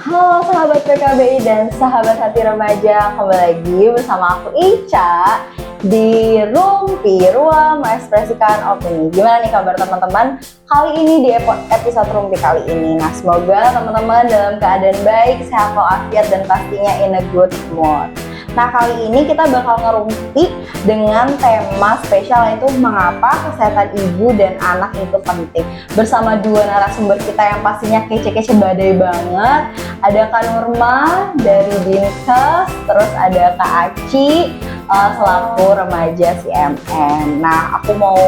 Halo sahabat PKBI dan sahabat hati remaja, kembali lagi bersama aku Ica di Rumpi, Ruang Mengekspresikan Opini. Gimana nih kabar teman-teman? Kali ini di episode Rumpi kali ini. Nah, semoga teman-teman dalam keadaan baik, sehat walafiat dan pastinya in a good mood. Nah, kali ini kita bakal ngerumpi dengan tema spesial, yaitu mengapa kesehatan ibu dan anak itu penting. Bersama dua narasumber kita yang pastinya kece-kece badai banget. Ada Kak Nurma dari Dinkes, terus ada Kak Aci selaku remaja CMM. Nah, aku mau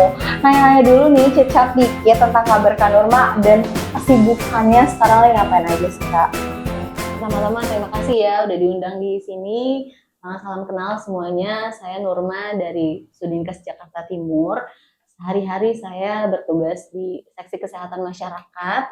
nanya-nanya dulu nih, chat-chat dikit tentang kabar Kak Nurma dan kesibukannya sekarang lagi ngapain aja sih, Kak? Pertama-tama terima kasih ya udah diundang di sini. Salam kenal semuanya, saya Nurma dari Sudinkes Jakarta Timur. Sehari-hari saya bertugas di Seksi Kesehatan Masyarakat.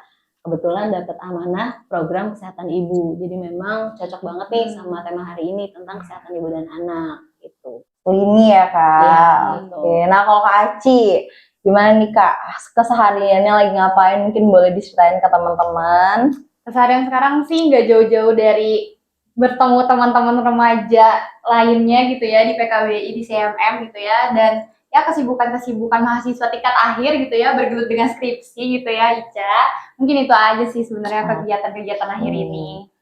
Kebetulan dapat amanah program kesehatan ibu. Jadi memang cocok banget nih sama tema hari ini tentang kesehatan ibu dan anak gitu. Ini ya, Kak. Ya, Oke. Nah, kalau Kak Aci, gimana nih Kak? Kesehariannya lagi ngapain? Mungkin boleh diceritain ke teman-teman. Keseharian sekarang sih nggak jauh-jauh dari bertemu teman-teman remaja lainnya gitu ya di PKBI, di CMM gitu ya, dan ya kesibukan mahasiswa tingkat akhir gitu ya, bergelut dengan skripsi gitu ya, Ica. Mungkin itu aja sih sebenarnya kegiatan-kegiatan akhir ini.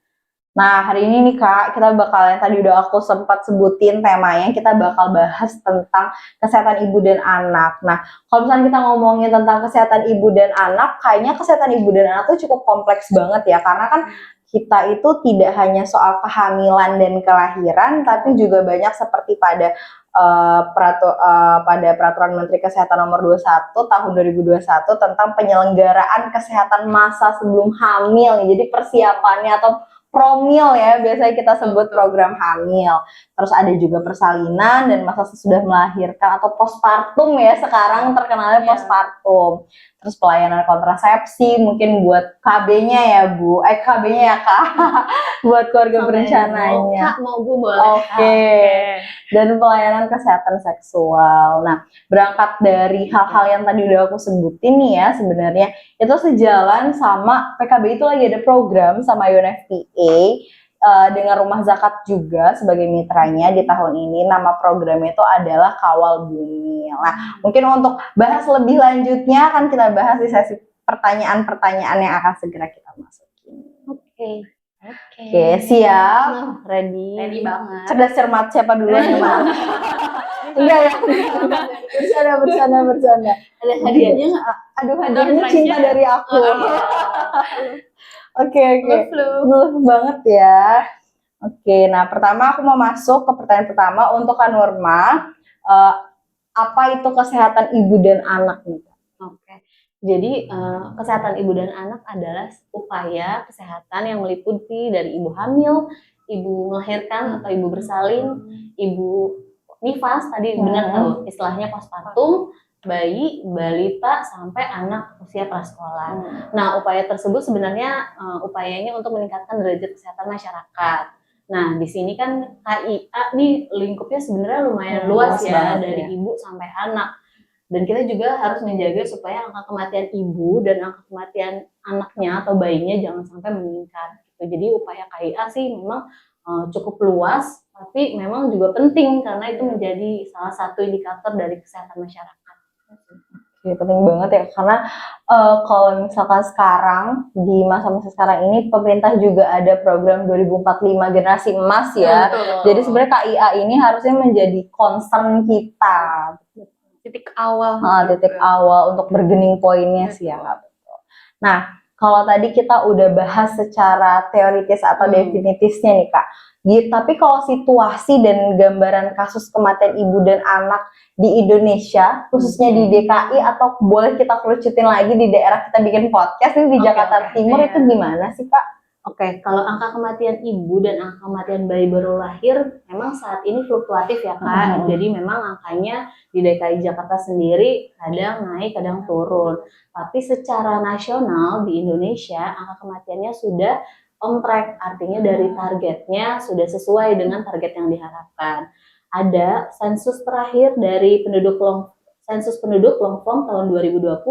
Nah, hari ini nih Kak, kita bakal, yang tadi udah aku sempat sebutin temanya, kita bakal bahas tentang kesehatan ibu dan anak. Nah, kalau misalnya kita ngomongin tentang kesehatan ibu dan anak, kayaknya kesehatan ibu dan anak tuh cukup kompleks banget ya, karena kan kita itu tidak hanya soal kehamilan dan kelahiran, tapi juga banyak seperti pada Peraturan Menteri Kesehatan Nomor 21 Tahun 2021 tentang penyelenggaraan kesehatan masa sebelum hamil. Jadi persiapannya atau promil ya, biasanya kita sebut program hamil. Terus ada juga persalinan dan masa sesudah melahirkan atau postpartum ya, sekarang terkenalnya postpartum. Terus pelayanan kontrasepsi mungkin buat KB-nya ya Bu, KB-nya ya Kak, buat keluarga berencananya. Mau Bu boleh. Oke. Dan pelayanan kesehatan seksual. Nah, berangkat dari hal-hal yang tadi udah aku sebutin nih ya, sebenarnya itu sejalan sama PKB itu lagi ada program sama UNFPA dengan Rumah Zakat juga sebagai mitranya di tahun ini. Nama programnya itu adalah Kawal Bumi. Nah, mungkin untuk bahas lebih lanjutnya akan kita bahas di sesi pertanyaan-pertanyaan yang akan segera kita masukin. Oke, siap. Ready banget. Cerdas cermat siapa duluan gimana? Enggak ya. Bercanda. Ada hadiahnya nggak? Aduh, hadiahnya cinta dari aku. Oke. Love banget ya. Oke, nah pertama aku mau masuk ke pertanyaan pertama untuk Kak Nurma. Apa itu kesehatan ibu dan anak nih? Oke. Jadi kesehatan ibu dan anak adalah upaya kesehatan yang meliputi dari ibu hamil, ibu melahirkan atau ibu bersalin, ibu nifas tadi benar tahu istilahnya postpartum, bayi, balita sampai anak usia prasekolah. Nah, upaya tersebut sebenarnya upayanya untuk meningkatkan derajat kesehatan masyarakat. Nah, di sini kan KIA nih lingkupnya sebenarnya lumayan luas ya, dari ibu sampai anak. Dan kita juga harus menjaga supaya angka kematian ibu dan angka kematian anaknya atau bayinya jangan sampai meningkat. Jadi upaya KIA sih memang cukup luas, tapi memang juga penting karena itu menjadi salah satu indikator dari kesehatan masyarakat. Oke, penting banget ya, karena kalau misalkan sekarang, di masa-masa sekarang ini, pemerintah juga ada program 2045 generasi emas ya. Jadi sebenarnya KIA ini harusnya menjadi concern kita. Titik awal untuk bergening poinnya sih ya, nggak betul. Nah, kalau tadi kita udah bahas secara teoritis atau definitisnya nih Kak, tapi kalau situasi dan gambaran kasus kematian ibu dan anak di Indonesia, khususnya di DKI, atau boleh kita kerucutin lagi di daerah kita bikin podcast ini di Jakarta Timur, itu gimana sih Kak? Oke, kalau angka kematian ibu dan angka kematian bayi baru lahir memang saat ini fluktuatif ya Kak. Jadi memang angkanya di DKI Jakarta sendiri kadang naik, kadang turun. Tapi secara nasional di Indonesia angka kematiannya sudah on track, artinya dari targetnya sudah sesuai dengan target yang diharapkan. Ada sensus terakhir dari penduduk sensus penduduk long form tahun 2020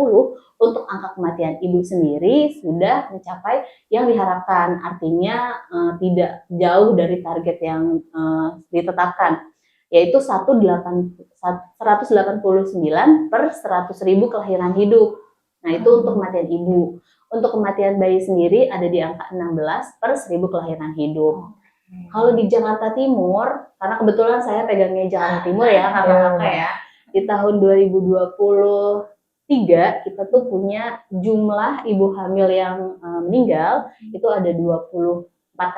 untuk angka kematian ibu sendiri sudah mencapai yang diharapkan, artinya tidak jauh dari target yang ditetapkan, yaitu 189 per 100.000 kelahiran hidup. Nah, itu untuk kematian ibu. Untuk kematian bayi sendiri ada di angka 16 per 1000 kelahiran hidup. Kalau di Jakarta Timur, karena kebetulan saya pegangnya Jakarta Timur ya, kakak-kakak ya, di tahun 2023 kita tuh punya jumlah ibu hamil yang meninggal itu ada 24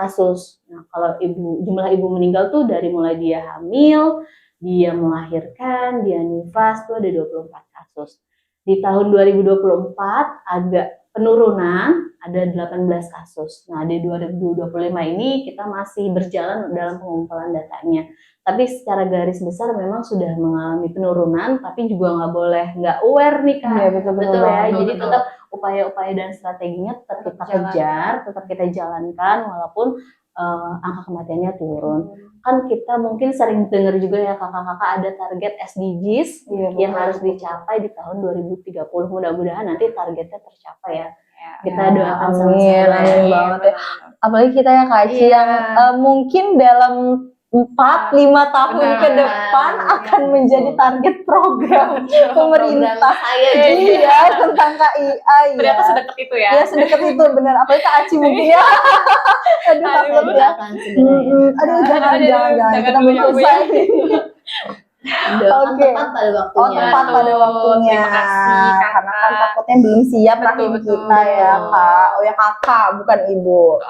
kasus. Nah, kalau jumlah ibu meninggal tuh dari mulai dia hamil, dia melahirkan, dia nifas tuh ada 24 kasus. Di tahun 2024 agak penurunan, ada 18 kasus. Nah, di 2025 ini kita masih berjalan dalam pengumpulan datanya. Tapi secara garis besar memang sudah mengalami penurunan, tapi juga nggak aware nih Kak. Iya, betul ya. Jadi tetap upaya-upaya dan strateginya tetap kita kejar, tetap kita jalankan walaupun angka kematiannya turun. Kan kita mungkin sering dengar juga ya kakak-kakak ada target SDGs yang harus dicapai di tahun 2030. Mudah-mudahan nanti targetnya tercapai ya. Kita doakan sama-sama. Amin banget ya. Apalagi kita ya Kak Aci yang mungkin dalam 4-5 tahun ke depan akan menjadi target program pemerintah. Iya, tentang KIA ya. Ternyata sedekat itu ya. Iya, sedekat itu benar. Apalagi Kak Aci mungkin ya. Aduh, takut ya. Aduh, jangan kita belum selesai. Oke. Tepat pada waktunya. Tepat pada waktunya. Terima kasih, Kak. Karena kan takutnya belum siap rahim kita ya, Kak. Oh ya Kakak, bukan Ibu.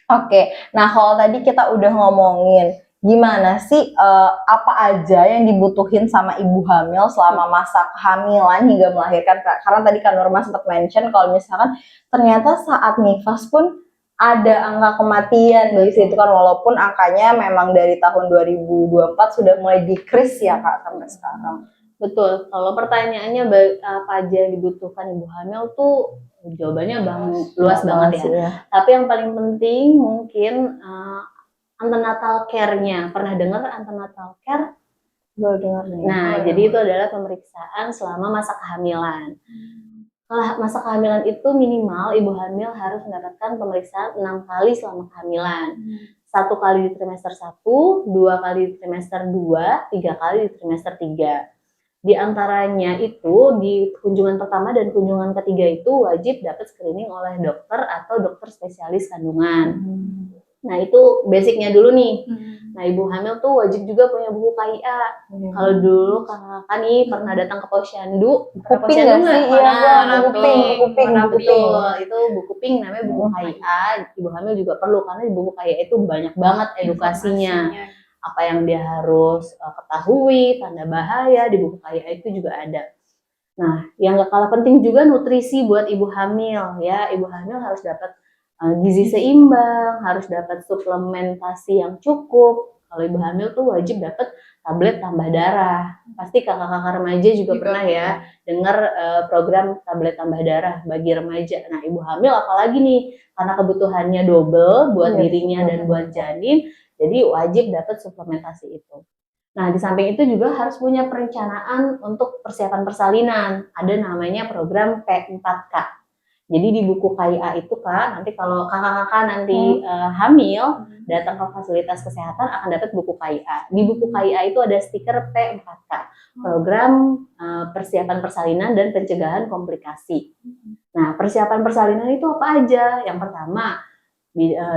Oke, nah kalau tadi kita udah ngomongin gimana sih apa aja yang dibutuhin sama ibu hamil selama masa kehamilan hingga melahirkan. Karena tadi Kak Nurma sempat mention kalau misalkan ternyata saat nifas pun ada angka kematian di situ kan, walaupun angkanya memang dari tahun 2024 sudah mulai decrease ya Kak sampai sekarang. Betul. Kalau pertanyaannya apa aja yang dibutuhkan ibu hamil tuh jawabannya luas banget ya. Tapi yang paling penting mungkin antenatal care-nya. Pernah dengar antenatal care? Belum dengar. Nah, jadi itu adalah pemeriksaan selama masa kehamilan. Kalau masa kehamilan itu minimal ibu hamil harus mendapatkan pemeriksaan 6 kali selama kehamilan. 1 kali di trimester 1, 2 kali di trimester 2, 3 kali di trimester 3. Di antaranya itu di kunjungan pertama dan kunjungan ketiga itu wajib dapat screening oleh dokter atau dokter spesialis kandungan. Nah itu basicnya dulu nih. Nah ibu hamil tuh wajib juga punya buku KIA. Kalau dulu kakak nih pernah datang ke Posyandu. Kuping nggak sih? Iya, kuping. Itu buku pink namanya buku KIA. Ibu hamil juga perlu karena di buku KIA itu banyak banget edukasinya. Apa yang dia harus ketahui, tanda bahaya di buku KIA itu juga ada. Nah, yang gak kalah penting juga nutrisi buat ibu hamil ya. Ibu hamil harus dapat gizi seimbang, harus dapat suplementasi yang cukup. Kalau ibu hamil tuh wajib dapat tablet tambah darah. Pasti kakak-kakak remaja juga pernah ya dengar program tablet tambah darah bagi remaja. Nah, ibu hamil apalagi nih, karena kebutuhannya double buat dirinya dan buat janin. Jadi wajib dapat suplementasi itu. Nah, di samping itu juga harus punya perencanaan untuk persiapan persalinan. Ada namanya program P4K. Jadi di buku KIA itu Kak, nanti kalau kakak-kakak nanti hamil, datang ke fasilitas kesehatan akan dapat buku KIA. Di buku KIA itu ada stiker P4K, program persiapan persalinan dan pencegahan komplikasi. Nah, persiapan persalinan itu apa aja? Yang pertama,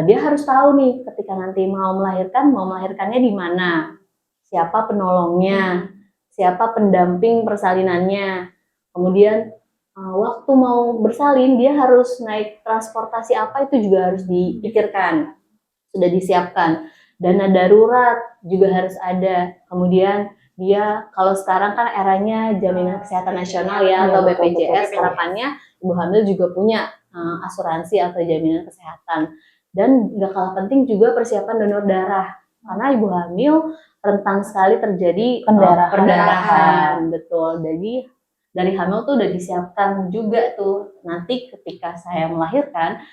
dia harus tahu nih ketika nanti mau melahirkannya di mana, siapa penolongnya, siapa pendamping persalinannya, kemudian waktu mau bersalin dia harus naik transportasi apa itu juga harus dipikirkan, sudah disiapkan. Dana darurat juga harus ada. Kemudian dia kalau sekarang kan eranya jaminan kesehatan nasional ya atau BPJS, harapannya ibu hamil juga punya asuransi atau jaminan kesehatan. Dan gak kalah penting juga persiapan donor darah, karena ibu hamil rentan sekali terjadi pendarahan. Betul. Jadi dari hamil tuh udah disiapkan juga tuh, nanti ketika saya melahirkan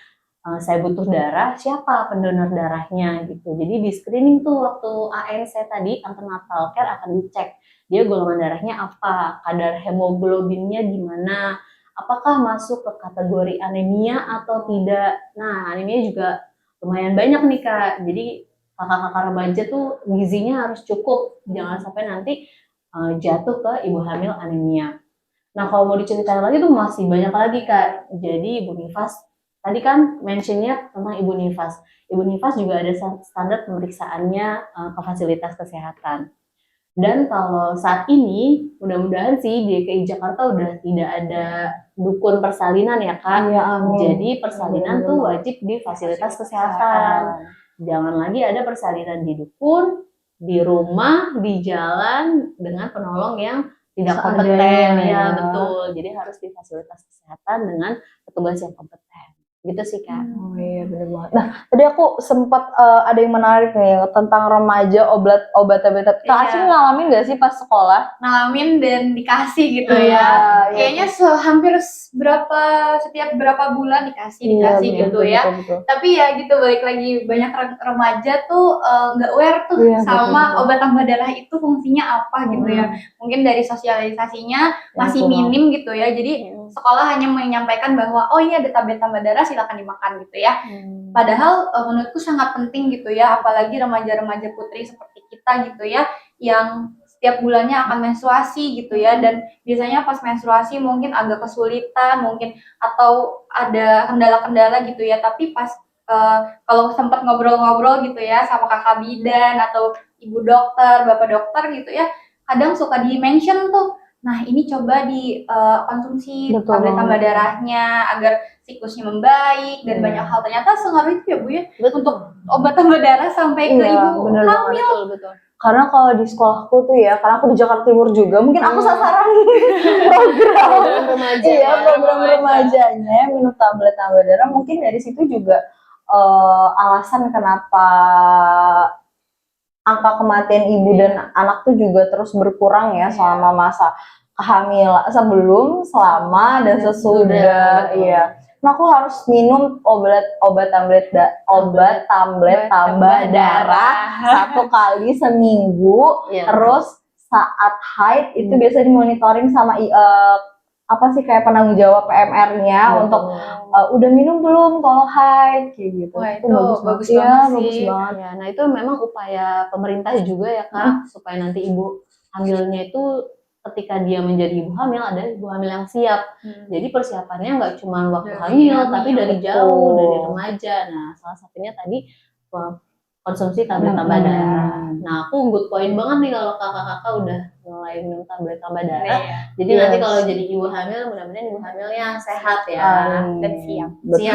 saya butuh darah, siapa pendonor darahnya gitu. Jadi di screening tuh waktu ANC tadi, antenatal care akan dicek dia golongan darahnya apa, kadar hemoglobinnya gimana, apakah masuk ke kategori anemia atau tidak. Nah, anemia juga lumayan banyak nih Kak, jadi kakak-kakak remaja tuh gizinya harus cukup, jangan sampai nanti jatuh ke ibu hamil anemia. Nah, kalau mau diceritain lagi tuh masih banyak lagi Kak. Jadi Ibu Nifas, tadi kan mentionnya tentang Ibu Nifas. Ibu Nifas juga ada standar pemeriksaannya ke fasilitas kesehatan. Dan kalau saat ini, mudah-mudahan sih di DKI Jakarta udah tidak ada dukun persalinan ya Kak. Iya, amin. Jadi persalinan tuh wajib di fasilitas kesehatan. Jangan lagi ada persalinan di dukun, di rumah, di jalan dengan penolong yang tidak kompeten. Seadanya, Ya, ya. betul. Jadi harus di fasilitas kesehatan dengan petugas yang kompeten. Gitu sih Kak. Oh iya bener banget. Nah tadi aku sempat ada yang menarik nih tentang remaja obat-obatan. Kak Iya. Aci ngalamin gak sih pas sekolah? Ngalamin dan dikasih gitu Iya, ya. iya. Kayaknya hampir setiap berapa bulan dikasih gitu betul, ya. betul. Tapi ya gitu balik lagi banyak remaja tuh nggak aware tuh Iya, sama betul. obat tambah darah itu fungsinya apa gitu ya. Mungkin dari sosialisasinya masih minim gitu ya. Jadi sekolah hanya menyampaikan bahwa oh iya ada tablet tambah darah silakan dimakan gitu ya. Padahal menurutku sangat penting gitu ya, apalagi remaja-remaja putri seperti kita gitu ya, yang setiap bulannya akan menstruasi gitu ya, dan biasanya pas menstruasi mungkin agak kesulitan mungkin atau ada kendala-kendala gitu ya, tapi pas kalau sempat ngobrol-ngobrol gitu ya sama kakak bidan atau ibu dokter, bapak dokter gitu ya, kadang suka di-mention tuh, nah ini coba dikonsumsi tablet tambah darahnya agar siklusnya membaik dan banyak hal, ternyata sengaruh itu ya Bu ya untuk obat tambah darah sampai ke ibu hamil. Betul. Karena kalau di sekolahku tuh ya, karena aku di Jakarta Timur juga, mungkin aku sasaran program remaja. Iya, program remajanya minum tablet tambah darah. Mungkin dari situ juga alasan kenapa angka kematian ibu dan anak tuh juga terus berkurang ya selama masa kehamilan, sebelum, selama, dan sesudah. Iya. Nah, aku harus minum obat tablet tambah darah 1 kali seminggu. Terus saat haid itu biasa dimonitoring sama apa sih kayak penanggung jawab PMR-nya untuk udah minum belum kalau haid kayak gitu. Wah, itu bagus banget. banget Bagus sih. banget. Ya, nah itu memang upaya pemerintah juga ya Kak, supaya nanti ibu hamilnya itu ketika dia menjadi ibu hamil ada ibu hamil yang siap. Jadi persiapannya nggak cuma waktu hamil, tapi dari jauh, dari remaja. Nah, salah satunya tadi konsumsi tablet tambah darah. Nah, aku good point banget nih kalau kakak-kakak udah mulai minum tablet tambah darah. Jadi nanti kalau jadi ibu hamil, mudah-mudahan ibu hamilnya sehat ya dan siap. Betul.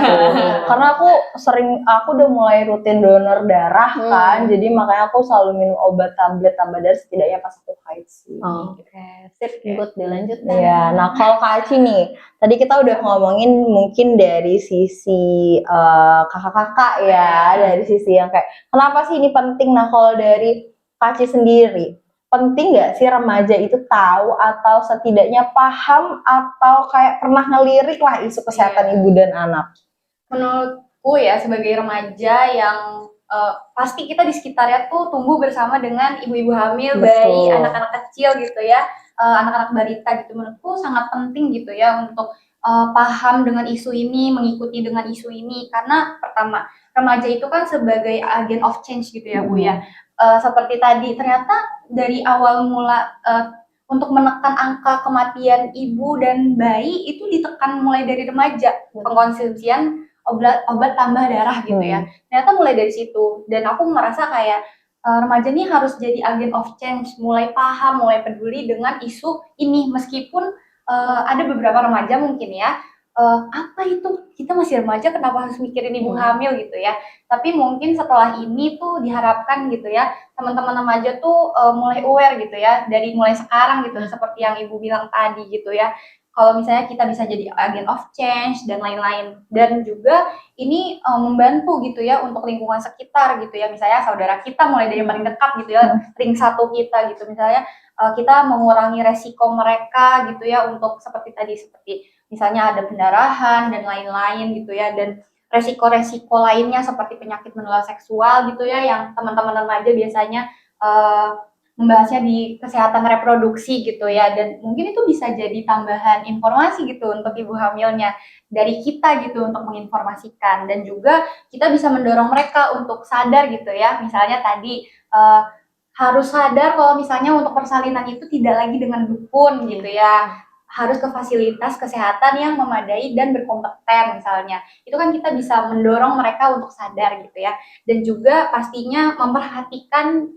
Karena aku udah mulai rutin donor darah kan, jadi makanya aku selalu minum obat tablet tambah darah setidaknya pas aku haid sih. Oke, sip, good, dilanjutkan. Iya, nah kalau Kak Aci nih, tadi kita udah ngomongin mungkin dari sisi kakak-kakak ya, dari sisi yang kayak kenapa sih ini penting. Nah kalau dari Kak Aci sendiri, penting nggak sih remaja itu tahu atau setidaknya paham atau kayak pernah ngelirik lah isu kesehatan ibu dan anak? Menurutku ya sebagai remaja yang pasti kita di sekitarnya tuh tumbuh bersama dengan ibu-ibu hamil, bayi, anak-anak kecil gitu ya, anak-anak balita gitu. Menurutku sangat penting gitu ya untuk paham dengan isu ini, mengikuti dengan isu ini, karena pertama remaja itu kan sebagai agent of change gitu ya Bu ya. Seperti tadi ternyata dari awal mula untuk menekan angka kematian ibu dan bayi itu ditekan mulai dari remaja, pengkonsumsian obat tambah darah gitu ya. Ternyata mulai dari situ, dan aku merasa kayak remaja ini harus jadi agent of change, mulai paham, mulai peduli dengan isu ini, meskipun ada beberapa remaja mungkin ya apa itu, kita masih remaja kenapa harus mikirin ibu hamil gitu ya. Tapi mungkin setelah ini tuh diharapkan gitu ya, teman-teman remaja tuh mulai aware gitu ya, dari mulai sekarang gitu, seperti yang ibu bilang tadi gitu ya. Kalau misalnya kita bisa jadi agent of change dan lain-lain, dan juga ini membantu gitu ya untuk lingkungan sekitar gitu ya, misalnya saudara kita mulai dari paling dekat gitu ya, ring satu kita gitu, misalnya kita mengurangi resiko mereka gitu ya, untuk seperti misalnya ada pendarahan dan lain-lain gitu ya, dan resiko-resiko lainnya seperti penyakit menular seksual gitu ya, yang teman-teman remaja biasanya membahasnya di kesehatan reproduksi gitu ya, dan mungkin itu bisa jadi tambahan informasi gitu untuk ibu hamilnya dari kita gitu untuk menginformasikan, dan juga kita bisa mendorong mereka untuk sadar gitu ya, misalnya tadi harus sadar kalau misalnya untuk persalinan itu tidak lagi dengan dukun gitu ya, harus ke fasilitas kesehatan yang memadai dan berkompeten misalnya. Itu kan kita bisa mendorong mereka untuk sadar gitu ya. Dan juga pastinya memperhatikan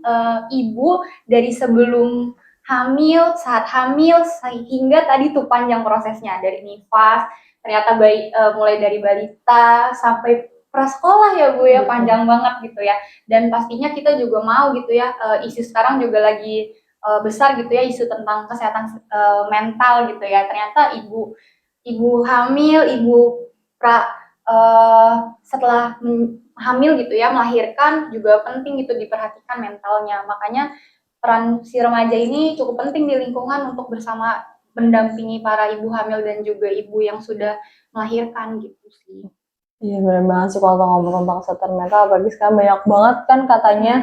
ibu dari sebelum hamil, saat hamil, sehingga tadi tuh panjang prosesnya dari nifas, ternyata bayi mulai dari balita sampai prasekolah ya Bu ya, panjang banget gitu ya. Dan pastinya kita juga mau gitu ya, isu sekarang juga lagi besar gitu ya, isu tentang kesehatan mental gitu ya. Ternyata ibu hamil, ibu setelah hamil gitu ya, melahirkan juga penting gitu diperhatikan mentalnya. Makanya peran si remaja ini cukup penting di lingkungan untuk bersama mendampingi para ibu hamil dan juga ibu yang sudah melahirkan gitu sih. Iya benar banget sih kalau ngomong tentang kesehatan mental, apalagi sekarang banyak banget kan katanya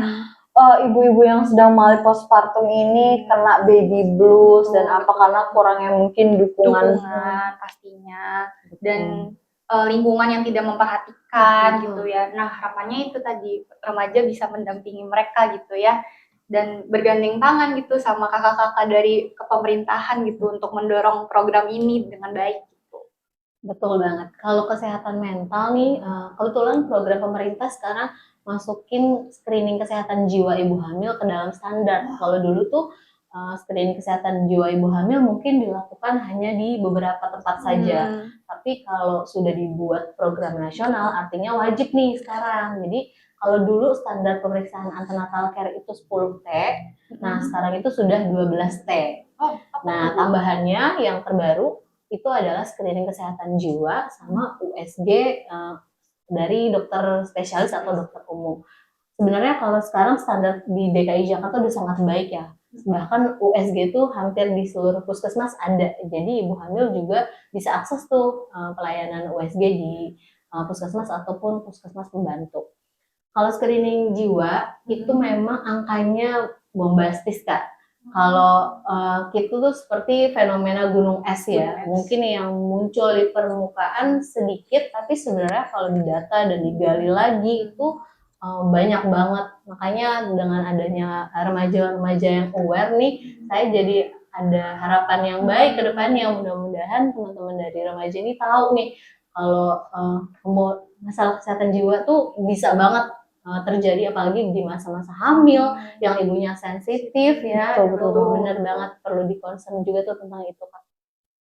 ibu-ibu yang sedang malih postpartum ini kena baby blues dan apa karena kurangnya mungkin dukungan pastinya, dan lingkungan yang tidak memperhatikan gitu ya. Nah harapannya itu tadi remaja bisa mendampingi mereka gitu ya, dan bergandeng tangan gitu sama kakak-kakak dari kepemerintahan gitu untuk mendorong program ini dengan baik. Betul banget. Kalau kesehatan mental nih, kebetulan program pemerintah sekarang masukin screening kesehatan jiwa ibu hamil ke dalam standar. Kalau dulu tuh screening kesehatan jiwa ibu hamil mungkin dilakukan hanya di beberapa tempat saja. Tapi kalau sudah dibuat program nasional, artinya wajib nih sekarang. Jadi kalau dulu standar pemeriksaan antenatal care itu 10T, nah sekarang itu sudah 12T. Nah tambahannya yang terbaru itu adalah screening kesehatan jiwa sama USG dari dokter spesialis atau dokter umum. Sebenarnya kalau sekarang standar di DKI Jakarta udah sangat baik ya. Bahkan USG itu hampir di seluruh puskesmas ada. Jadi ibu hamil juga bisa akses tuh pelayanan USG di puskesmas ataupun puskesmas pembantu. Kalau screening jiwa itu memang angkanya bombastis Kak. Kalau itu tuh seperti fenomena gunung es ya, mungkin yang muncul di permukaan sedikit, tapi sebenarnya kalau didata dan digali lagi itu banyak banget. Makanya dengan adanya remaja-remaja yang aware nih, saya jadi ada harapan yang baik ke depannya. Mudah-mudahan teman-teman dari remaja ini tahu nih kalau masalah kesehatan jiwa tuh bisa banget terjadi apalagi di masa-masa hamil yang ibunya sensitif ya. Betul bener banget, perlu di-concern juga tuh tentang itu Kak.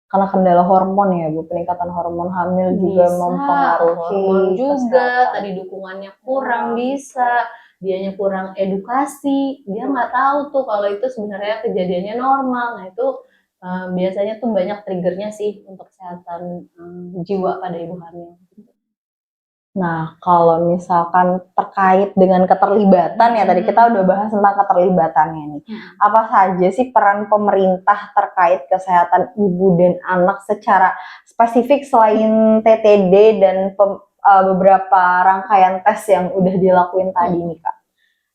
karena kendala hormon ya Bu, peningkatan hormon hamil juga mempengaruhi hormon juga, kesehatan. tadi dukungannya kurang bisa, dianya kurang edukasi, dia nggak tahu tuh kalau itu sebenarnya kejadiannya normal. Nah itu biasanya tuh banyak triggernya sih untuk kesehatan jiwa pada ibu hamil. Nah, kalau misalkan terkait dengan keterlibatan ya, tadi kita udah bahas tentang keterlibatannya nih. Apa saja sih peran pemerintah terkait kesehatan ibu dan anak secara spesifik selain TTD dan beberapa rangkaian tes yang udah dilakuin tadi nih Kak?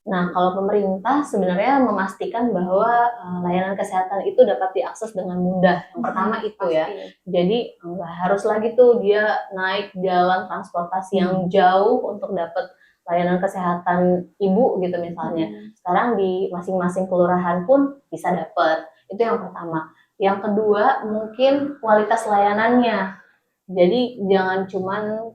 Nah, kalau pemerintah sebenarnya memastikan bahwa layanan kesehatan itu dapat diakses dengan mudah. Yang pertama itu ya. Jadi nggak harus lagi tuh dia naik jalan transportasi yang jauh untuk dapat layanan kesehatan ibu gitu misalnya. Sekarang di masing-masing kelurahan pun bisa dapat. Itu yang pertama. Yang kedua mungkin kualitas layanannya. Jadi jangan cuman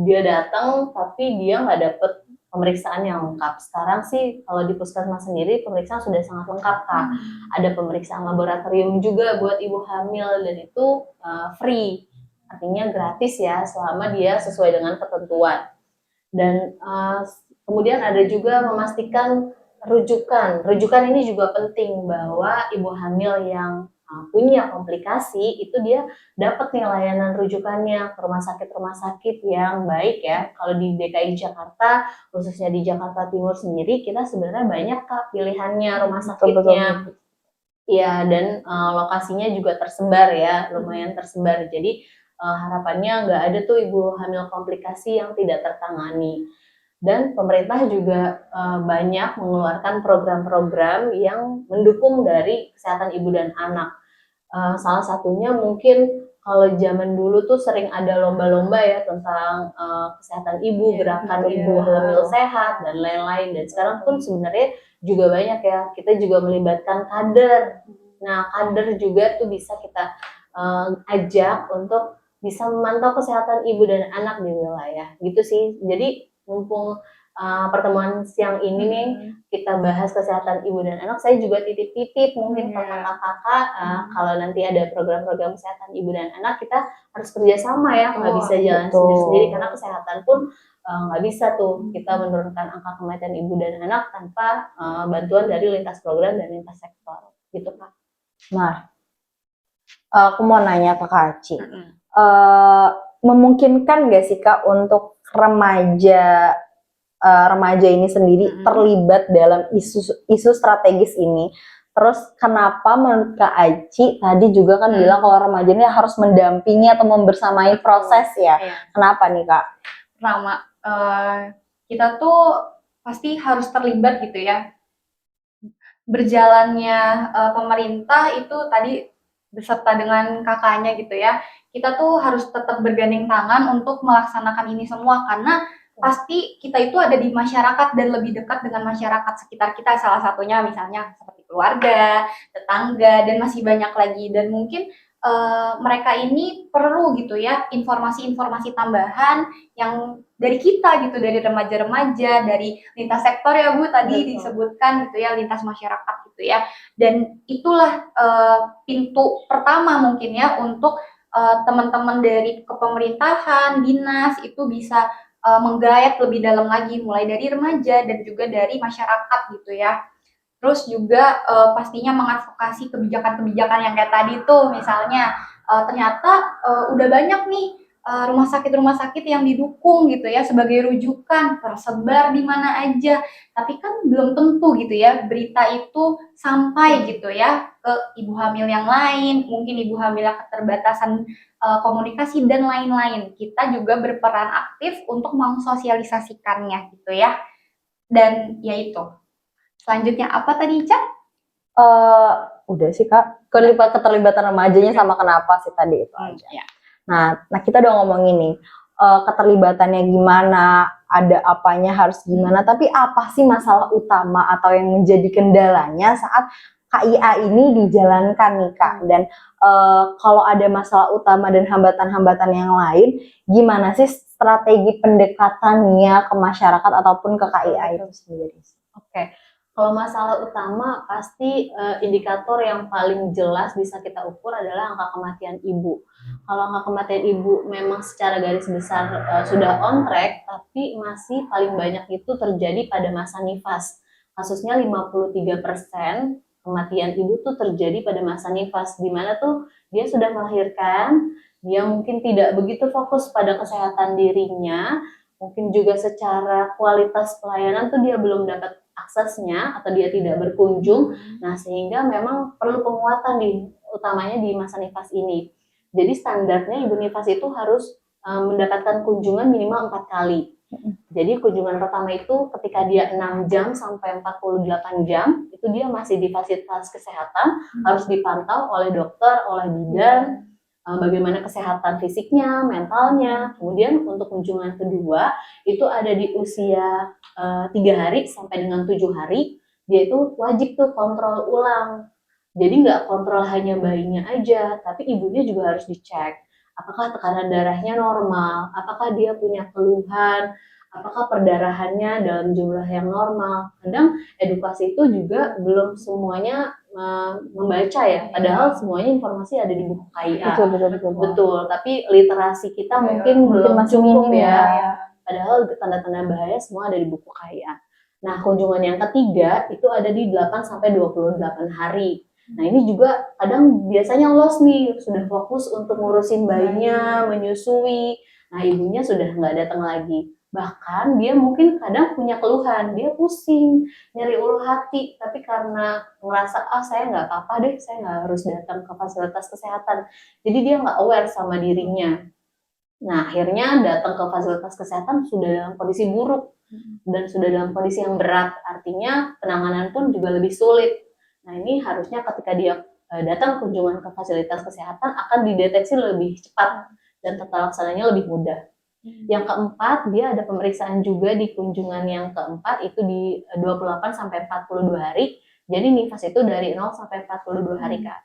dia datang tapi dia nggak dapet pemeriksaan yang lengkap. Sekarang sih kalau di puskesmas sendiri pemeriksaan sudah sangat lengkap Kak. Ada pemeriksaan laboratorium juga buat ibu hamil dan itu free. Artinya gratis ya selama dia sesuai dengan ketentuan. Dan kemudian ada juga memastikan rujukan. Rujukan ini juga penting bahwa ibu hamil yang punya komplikasi itu dia dapat nih layanan rujukannya ke rumah sakit yang baik ya. Kalau di DKI Jakarta khususnya di Jakarta Timur sendiri kita sebenarnya banyak Kak pilihannya rumah sakitnya. Iya dan lokasinya juga tersebar ya, lumayan tersebar. Jadi harapannya nggak ada tuh ibu hamil komplikasi yang tidak tertangani. Dan pemerintah juga banyak mengeluarkan program-program yang mendukung dari kesehatan ibu dan anak. Salah satunya mungkin kalau zaman dulu tuh sering ada lomba-lomba ya tentang kesehatan ibu, gerakan ibu hamil sehat dan lain-lain. Dan sekarang pun sebenarnya juga banyak ya. Kita juga melibatkan kader. Nah, kader juga tuh bisa kita ajak untuk bisa memantau kesehatan ibu dan anak di wilayah. Gitu sih. Jadi mumpung pertemuan siang ini nih kita bahas kesehatan ibu dan anak, saya juga titip-titip mungkin ke kakak-kakak kalau nanti ada program-program kesehatan ibu dan anak kita harus kerjasama ya, nggak bisa jalan sendiri-sendiri karena kesehatan pun nggak bisa tuh kita menurunkan angka kematian ibu dan anak tanpa bantuan dari lintas program dan lintas sektor gitu Kak. Nah, aku mau nanya ke Kak Aci, memungkinkan nggak sih Kak untuk remaja ini sendiri terlibat dalam isu strategis ini? Terus kenapa menurut Kak Aci tadi juga kan bilang kalau remaja ini harus mendampingi atau membersamai proses ya? Kenapa nih Kak? Pertama, kita tuh pasti harus terlibat gitu ya. Berjalannya pemerintah itu tadi beserta dengan kakaknya gitu ya, kita tuh harus tetap bergandeng tangan untuk melaksanakan ini semua karena pasti kita itu ada di masyarakat dan lebih dekat dengan masyarakat sekitar kita, salah satunya misalnya seperti keluarga, tetangga, dan masih banyak lagi. Dan mungkin mereka ini perlu gitu ya informasi-informasi tambahan yang dari kita gitu, dari remaja-remaja, dari lintas sektor ya Bu tadi disebutkan gitu ya, lintas masyarakat gitu ya. Dan itulah pintu pertama mungkin ya untuk teman-teman dari kepemerintahan, dinas itu bisa menggayat lebih dalam lagi, mulai dari remaja dan juga dari masyarakat gitu ya. Terus juga pastinya mengadvokasi kebijakan-kebijakan yang kayak tadi tuh, misalnya ternyata udah banyak nih rumah sakit yang didukung gitu ya sebagai rujukan, tersebar di mana aja. Tapi kan belum tentu gitu ya berita itu sampai gitu ya ke ibu hamil yang lain, mungkin ibu hamil yang keterbatasan komunikasi dan lain-lain. Kita juga berperan aktif untuk mensosialisasikannya gitu ya. Dan ya itu. Selanjutnya apa tadi, Cak? Udah sih Kak, keterlibatan remajanya sama kenapa sih tadi itu aja. Ya. Nah kita udah ngomongin nih keterlibatannya gimana, ada apanya harus gimana, tapi apa sih masalah utama atau yang menjadi kendalanya saat KIA ini dijalankan nih Kak? Dan kalau ada masalah utama dan hambatan-hambatan yang lain, gimana sih strategi pendekatannya ke masyarakat ataupun ke KIA itu sendiri? Oke. Kalau masalah utama pasti indikator yang paling jelas bisa kita ukur adalah angka kematian ibu. Kalau angka kematian ibu memang secara garis besar sudah on track, tapi masih paling banyak itu terjadi pada masa nifas. Kasusnya 53% kematian ibu tuh terjadi pada masa nifas, di mana tuh dia sudah melahirkan, dia mungkin tidak begitu fokus pada kesehatan dirinya, mungkin juga secara kualitas pelayanan tuh dia belum dapat aksesnya atau dia tidak berkunjung. Nah, sehingga memang perlu penguatan utamanya di masa nifas ini. Jadi standarnya ibu nifas itu harus mendapatkan kunjungan minimal 4 kali. Jadi kunjungan pertama itu ketika dia 6 jam sampai 48 jam, itu dia masih di fasilitas kesehatan, harus dipantau oleh dokter, oleh bidan, bagaimana kesehatan fisiknya, mentalnya. Kemudian untuk kunjungan kedua itu ada di usia 3 hari sampai dengan 7 hari, dia itu wajib tuh kontrol ulang. Jadi nggak kontrol hanya bayinya aja, tapi ibunya juga harus dicek. Apakah tekanan darahnya normal, apakah dia punya keluhan, apakah perdarahannya dalam jumlah yang normal. Kadang edukasi itu juga belum semuanya membaca ya, padahal semuanya informasi ada di buku KIA. Betul, tapi literasi kita mungkin belum cukup ya. Padahal tanda-tanda bahaya semua ada di buku KIA. Nah, kunjungan yang ketiga itu ada di 8 sampai 28 hari. Nah, ini juga kadang biasanya lost nih, sudah fokus untuk ngurusin bayinya, menyusui. Nah, ibunya sudah nggak datang lagi. Bahkan dia mungkin kadang punya keluhan, dia pusing, nyeri ulu hati, tapi karena ngerasa, saya nggak apa-apa deh, saya nggak harus datang ke fasilitas kesehatan. Jadi dia nggak aware sama dirinya. Nah, akhirnya datang ke fasilitas kesehatan sudah dalam kondisi buruk dan sudah dalam kondisi yang berat, artinya penanganan pun juga lebih sulit. Nah, ini harusnya ketika dia datang kunjungan ke fasilitas kesehatan akan dideteksi lebih cepat dan tata laksananya lebih mudah. Yang keempat, dia ada pemeriksaan juga di kunjungan yang keempat itu di 28 sampai 42 hari. Jadi nifas itu dari 0 sampai 42 hari, Kak.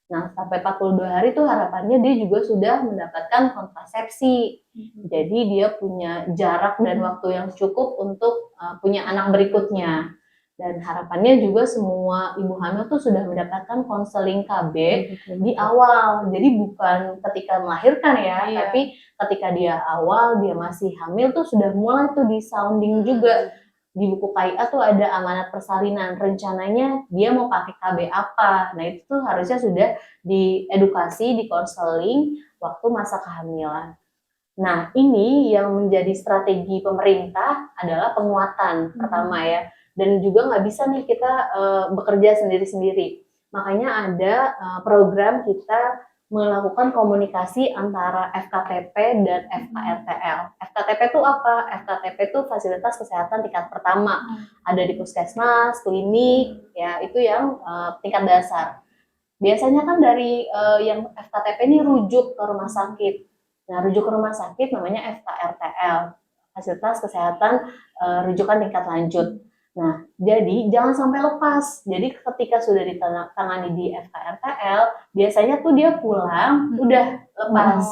Nah, sampai 42 hari itu harapannya dia juga sudah mendapatkan kontrasepsi. Jadi dia punya jarak dan waktu yang cukup untuk punya anak berikutnya. Dan harapannya juga semua ibu hamil tuh sudah mendapatkan konseling KB di awal. Jadi bukan ketika melahirkan ya, tapi ketika dia awal, dia masih hamil tuh sudah mulai tuh di sounding juga. Di buku KIA tuh ada amanat persalinan, rencananya dia mau pakai KB apa. Nah itu tuh harusnya sudah diedukasi, dikonseling waktu masa kehamilan. Nah ini yang menjadi strategi pemerintah adalah penguatan pertama ya. Dan juga nggak bisa nih kita bekerja sendiri-sendiri. Makanya ada program kita melakukan komunikasi antara FKTP dan FKRTL. FKTP itu apa? FKTP itu fasilitas kesehatan tingkat pertama. Ada di puskesmas, klinik, ya itu yang tingkat dasar. Biasanya kan dari yang FKTP ini rujuk ke rumah sakit. Nah, rujuk ke rumah sakit namanya FKRTL, fasilitas kesehatan rujukan tingkat lanjut. Nah, jadi jangan sampai lepas. Jadi ketika sudah ditangani di FKRTL, biasanya tuh dia pulang udah lepas.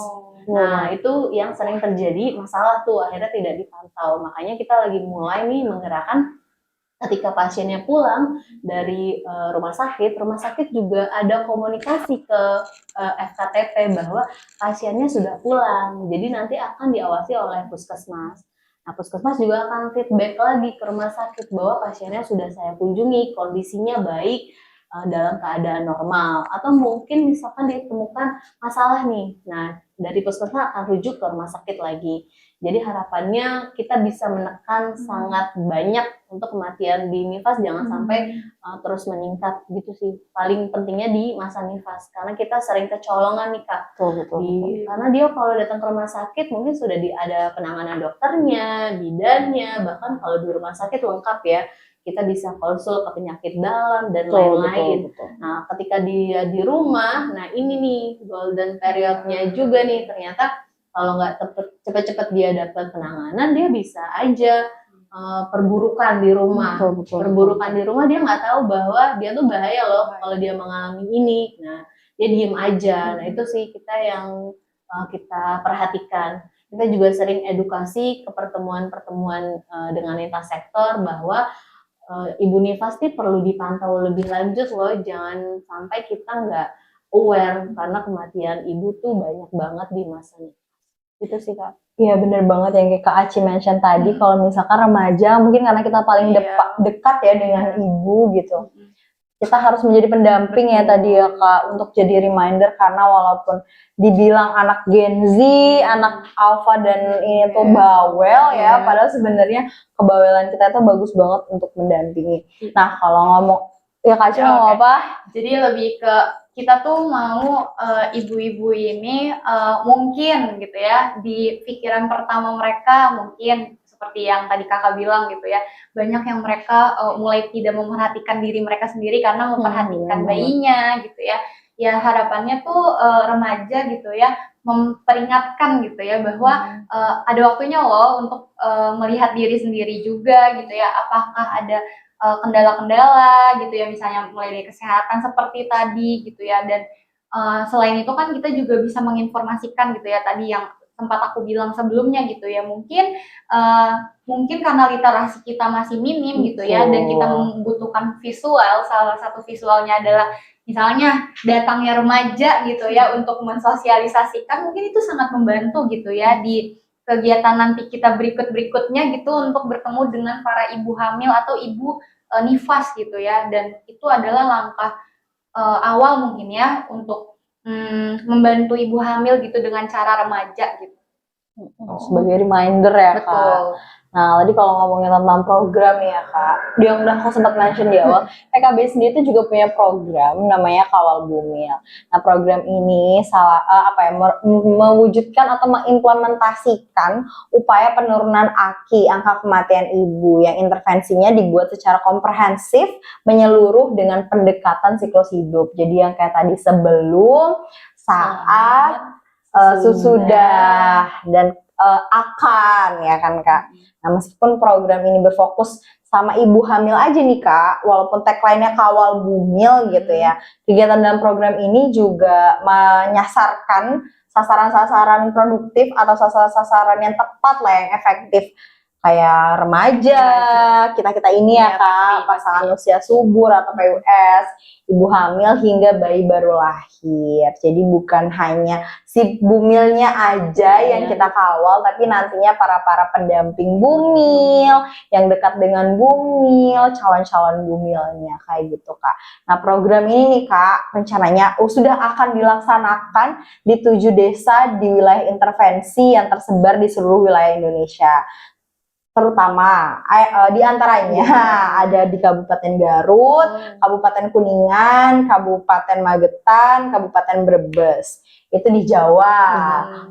Nah, itu yang sering terjadi masalah tuh akhirnya tidak dipantau. Makanya kita lagi mulai nih menggerakkan ketika pasiennya pulang dari rumah sakit juga ada komunikasi ke FKTP bahwa pasiennya sudah pulang. Jadi nanti akan diawasi oleh puskesmas. Nah, puskesmas juga akan feedback lagi ke rumah sakit bahwa pasiennya sudah saya kunjungi, kondisinya baik, dalam keadaan normal. Atau mungkin misalkan ditemukan masalah nih. Nah, dari puskesmas akan rujuk ke rumah sakit lagi. Jadi harapannya kita bisa menekan sangat banyak untuk kematian di nifas, jangan sampai terus meningkat gitu sih. Paling pentingnya di masa nifas, karena kita sering kecolongan nih Kak. Karena dia kalau datang ke rumah sakit mungkin sudah ada penanganan dokternya, bidannya, bahkan kalau di rumah sakit lengkap ya. Kita bisa konsul ke penyakit dalam dan lain-lain. Nah, ketika dia di rumah, nah ini nih golden periodnya juga nih, ternyata kalau nggak cepet-cepet dia dapat penanganan, dia bisa aja perburukan di rumah. Perburukan di rumah dia nggak tahu bahwa dia tuh bahaya loh kalau dia mengalami ini. Nah, dia diem aja. Nah, itu sih kita yang kita perhatikan. Kita juga sering edukasi ke pertemuan-pertemuan dengan lintas sektor bahwa ibu nifas nih perlu dipantau lebih lanjut loh, jangan sampai kita nggak aware karena kematian ibu tuh banyak banget di masa nifas. Itu sih Kak. Iya bener banget yang kayak Kak Aci mention tadi, kalau misalkan remaja mungkin karena kita paling dekat ya dengan ibu gitu. Kita harus menjadi pendamping ya tadi ya Kak, untuk jadi reminder, karena walaupun dibilang anak Gen Z, anak Alpha dan ini tuh bawel ya, padahal sebenarnya kebawelan kita itu bagus banget untuk mendampingi. Nah kalau ngomong, ya Kak Aci mau apa? Jadi lebih ke kita tuh mau ibu-ibu ini mungkin gitu ya, di pikiran pertama mereka mungkin seperti yang tadi kakak bilang gitu ya, banyak yang mereka mulai tidak memperhatikan diri mereka sendiri karena memperhatikan bayinya gitu ya. Ya harapannya tuh remaja gitu ya memperingatkan gitu ya bahwa ada waktunya loh untuk melihat diri sendiri juga gitu ya, apakah ada kendala-kendala gitu ya, misalnya mulai dari kesehatan seperti tadi gitu ya, dan selain itu kan kita juga bisa menginformasikan gitu ya, tadi yang sempat aku bilang sebelumnya gitu ya, mungkin karena literasi kita masih minim gitu ya, dan kita membutuhkan visual, salah satu visualnya adalah misalnya datangnya remaja gitu ya untuk mensosialisasikan, mungkin itu sangat membantu gitu ya di kegiatan nanti kita berikutnya gitu untuk bertemu dengan para ibu hamil atau ibu nifas gitu ya, dan itu adalah langkah awal mungkin ya untuk membantu ibu hamil gitu dengan cara remaja gitu. Sebagai reminder ya Kak. Betul. Nah, tadi kalau ngomongin tentang program nih ya Kak, yang udah aku sempat mention di awal, PKB sendiri itu juga punya program namanya Kawal Bumil. Nah, program ini mewujudkan atau mengimplementasikan upaya penurunan angka kematian ibu yang intervensinya dibuat secara komprehensif, menyeluruh dengan pendekatan siklus hidup. Jadi yang kayak tadi sebelum, saat, sesudah, dan akan ya kan Kak. Nah, meskipun program ini berfokus sama ibu hamil aja nih Kak, walaupun tagline-nya Kawal Bumil gitu ya, kegiatan dalam program ini juga menyasarkan sasaran-sasaran produktif atau sasaran-sasaran yang tepat lah, yang efektif, kayak remaja, kita-kita ini ya Kak, pasangan usia subur atau PUS, ibu hamil hingga bayi baru lahir. Jadi bukan hanya si bumilnya aja yang kita kawal, tapi nantinya para pendamping bumil, yang dekat dengan bumil, calon-calon bumilnya kayak gitu Kak. Nah, program ini nih Kak, rencananya sudah akan dilaksanakan di 7 desa di wilayah intervensi yang tersebar di seluruh wilayah Indonesia. Terutama di antaranya ada di Kabupaten Garut, Kabupaten Kuningan, Kabupaten Magetan, Kabupaten Brebes. Itu di Jawa.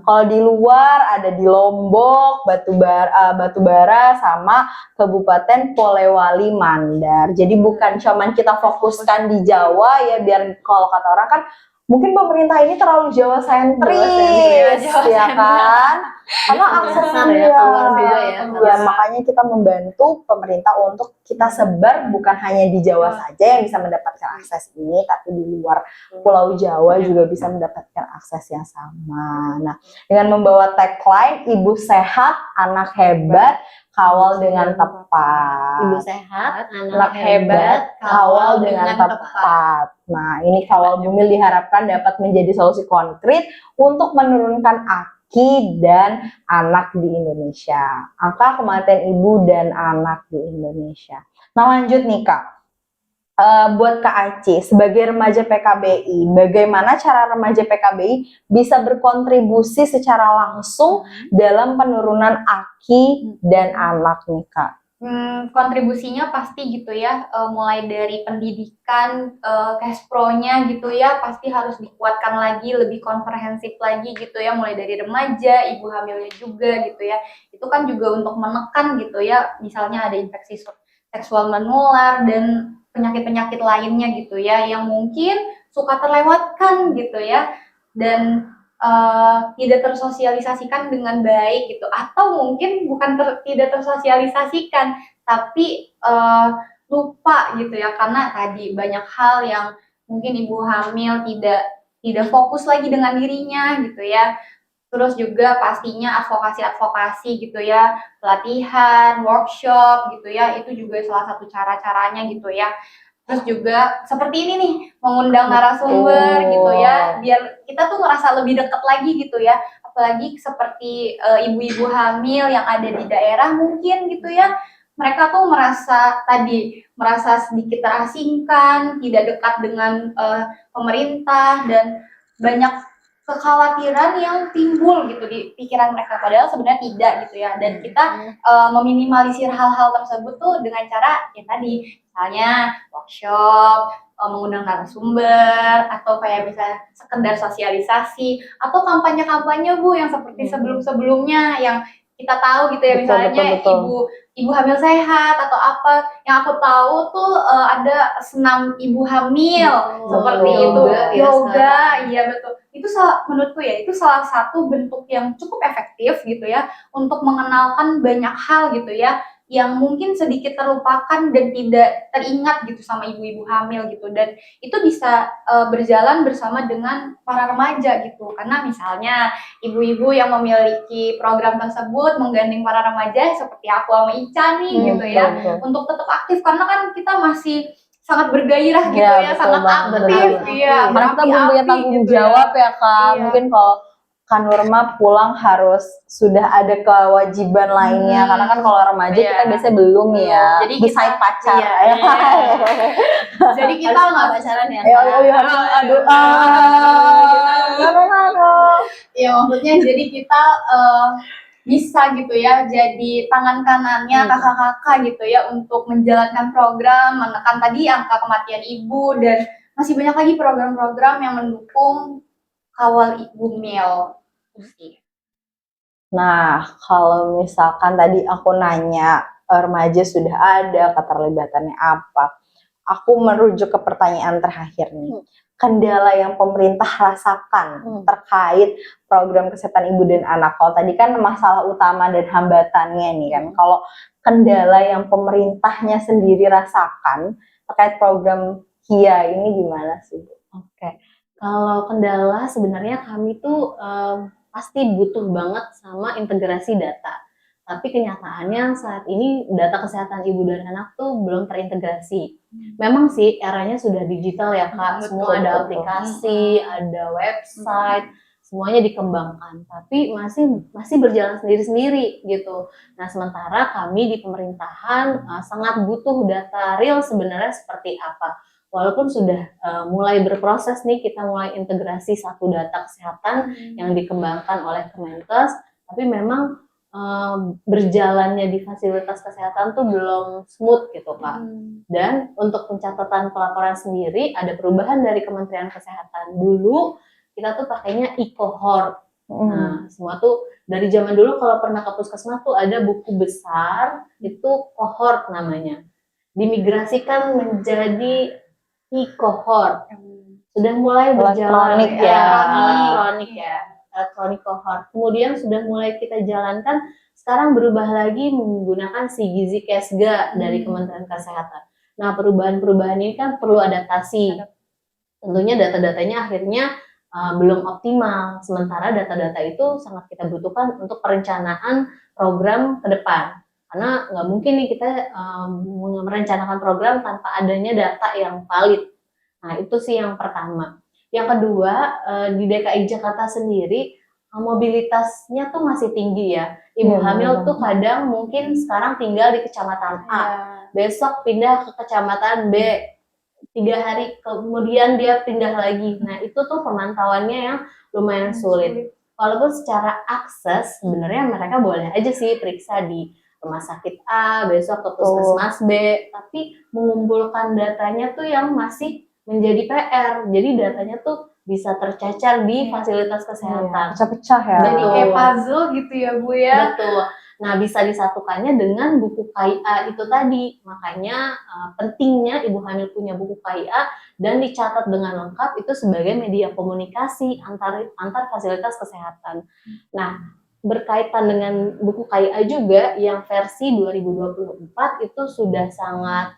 Kalau di luar ada di Lombok, Batubara sama Kabupaten Polewali Mandar. Jadi bukan cuman kita fokuskan di Jawa ya, biar kalau kata orang kan mungkin pemerintah ini terlalu Jawa sentris, ya kan? Karena aksesnya ya, makanya kita membantu pemerintah untuk kita sebar bukan hanya di Jawa saja yang bisa mendapatkan akses ini, tapi di luar Pulau Jawa juga bisa mendapatkan akses yang sama. Nah, dengan membawa tagline Ibu Sehat, Anak Hebat, Kawal dengan Tepat. Ibu sehat, Anak hebat, kawal dengan tepat. Nah, ini Kawal Bumil diharapkan dapat menjadi solusi konkret untuk menurunkan AKI dan anak di Indonesia. Angka kematian ibu dan anak di Indonesia. Nah, lanjut nih Kak. Buat Kak Aci, sebagai remaja PKBI, bagaimana cara remaja PKBI bisa berkontribusi secara langsung dalam penurunan AKI dan anak nih Kak? Kontribusinya pasti gitu ya, mulai dari pendidikan, cash pro-nya gitu ya, pasti harus dikuatkan lagi, lebih komprehensif lagi gitu ya, mulai dari remaja, ibu hamilnya juga gitu ya. Itu kan juga untuk menekan gitu ya, misalnya ada infeksi seksual menular dan penyakit-penyakit lainnya gitu ya, yang mungkin suka terlewatkan gitu ya, dan tidak tersosialisasikan dengan baik gitu, atau mungkin bukan tidak tersosialisasikan tapi lupa gitu ya, karena tadi banyak hal yang mungkin ibu hamil tidak fokus lagi dengan dirinya gitu ya. Terus juga pastinya advokasi gitu ya, pelatihan, workshop gitu ya, itu juga salah satu cara-caranya gitu ya. Terus juga seperti ini nih, mengundang narasumber gitu ya, biar kita tuh ngerasa lebih dekat lagi gitu ya. Apalagi seperti ibu-ibu hamil yang ada di daerah mungkin gitu ya, mereka tuh merasa sedikit terasingkan, tidak dekat dengan pemerintah, dan banyak kekhawatiran yang timbul gitu di pikiran mereka, padahal sebenarnya tidak gitu ya. Dan kita meminimalisir hal-hal tersebut tuh dengan cara yang tadi, misalnya workshop, mengundang narasumber, atau kayak misalnya sekedar sosialisasi, atau kampanye-kampanye Bu yang seperti sebelum-sebelumnya yang kita tahu gitu ya, misalnya ibu hamil sehat atau apa. Yang aku tahu tuh ada senam ibu hamil seperti itu, yoga, iya betul. Itu menurutku ya, itu salah satu bentuk yang cukup efektif gitu ya, untuk mengenalkan banyak hal gitu ya, yang mungkin sedikit terlupakan dan tidak teringat gitu sama ibu-ibu hamil gitu. Dan itu bisa berjalan bersama dengan para remaja gitu, karena misalnya ibu-ibu yang memiliki program tersebut menggandeng para remaja seperti aku sama Ica nih gitu ya, untuk tetap aktif, karena kan kita masih sangat bergairah gitu ya, sangat aktif ya, karena kita belum punya tanggung jawab ya Kak. Mungkin kalau Kak Nurma pulang harus sudah ada kewajiban lainnya, karena kan kalau remaja kita biasanya belum ya, jadi beside pacar ya. Jadi kita nggak pacaran ya. Ya maksudnya jadi kita bisa gitu ya jadi tangan kanannya kakak-kakak gitu ya untuk menjalankan program, menekan tadi angka kematian ibu, dan masih banyak lagi program-program yang mendukung kawal ibu hamil. Nah, kalau misalkan tadi aku nanya remaja sudah ada, keterlibatannya apa? Aku merujuk ke pertanyaan terakhir nih. Kendala yang pemerintah rasakan terkait program kesehatan ibu dan anak. Kalau tadi kan masalah utama dan hambatannya nih kan. Kalau kendala yang pemerintahnya sendiri rasakan terkait program KIA ini gimana sih, Bu? Oke, kalau kendala sebenarnya kami tuh pasti butuh banget sama integrasi data. Tapi kenyataannya saat ini data kesehatan ibu dan anak tuh belum terintegrasi. Memang sih eranya sudah digital ya Kak, semua ada aplikasi, ada website, semuanya dikembangkan. Tapi masih berjalan sendiri-sendiri gitu. Nah sementara kami di pemerintahan sangat butuh data real sebenarnya seperti apa. Walaupun sudah mulai berproses nih, kita mulai integrasi satu data kesehatan yang dikembangkan oleh Kemenkes, tapi memang berjalannya di fasilitas kesehatan tuh belum smooth gitu Pak. Dan untuk pencatatan pelaporan sendiri ada perubahan dari Kementerian Kesehatan. Dulu kita tuh pakainya e-cohort. Nah, semua tuh dari zaman dulu kalau pernah ke puskesmas tuh ada buku besar, itu cohort namanya. Dimigrasikan menjadi e-cohort. Sudah mulai berjalan elektronik cohort. Kemudian sudah mulai kita jalankan, sekarang berubah lagi menggunakan si Gizi Kesga dari Kementerian Kesehatan. Nah, perubahan-perubahan ini kan perlu adaptasi. Tentunya data-datanya akhirnya belum optimal. Sementara data-data itu sangat kita butuhkan untuk perencanaan program ke depan. Karena nggak mungkin nih kita merencanakan program tanpa adanya data yang valid. Nah, itu sih yang pertama. Yang kedua, di DKI Jakarta sendiri, mobilitasnya tuh masih tinggi ya. Ibu hamil tuh kadang mungkin sekarang tinggal di kecamatan A, besok pindah ke kecamatan B, 3 hari kemudian dia pindah lagi. Nah, itu tuh pemantauannya yang lumayan sulit. Walaupun secara akses, sebenarnya mereka boleh aja sih periksa di rumah sakit A, besok ke puskesmas B, tapi mengumpulkan datanya tuh yang masih menjadi PR. Jadi datanya tuh bisa tercecer di fasilitas kesehatan. Pecah-pecah ya. Jadi kayak puzzle gitu ya Bu ya. Betul. Nah bisa disatukannya dengan buku KIA itu tadi. Makanya pentingnya ibu hamil punya buku KIA dan dicatat dengan lengkap itu sebagai media komunikasi antar fasilitas kesehatan. Nah berkaitan dengan buku KIA juga yang versi 2024 itu sudah sangat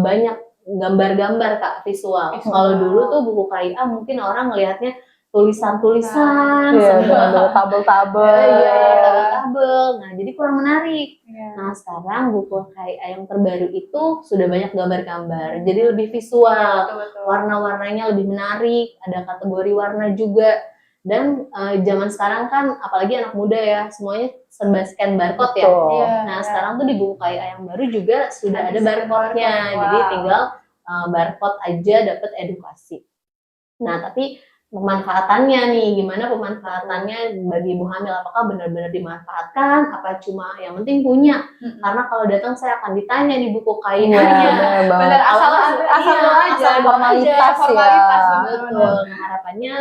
banyak gambar-gambar Kak, visual. Kalau dulu tuh buku KIA mungkin orang ngelihatnya tulisan-tulisan, tabel-tabel. Nah, jadi kurang menarik. Nah, sekarang buku KIA yang terbaru itu sudah banyak gambar-gambar. Jadi lebih visual. Warna-warnanya lebih menarik, ada kategori warna juga. Dan zaman sekarang kan apalagi anak muda ya, semuanya serba scan barcode ya. Nah, sekarang tuh di buku KIA yang baru juga sudah ada barcode-nya. Jadi tinggal barcode aja dapat edukasi. Nah, tapi pemanfaatannya nih, gimana pemanfaatannya bagi ibu hamil? Apakah benar-benar dimanfaatkan? Apa cuma yang penting punya? Karena kalau datang saya akan ditanya di buku KIA-nya. Benar, asal formalitas ya. Betul. Nah, harapannya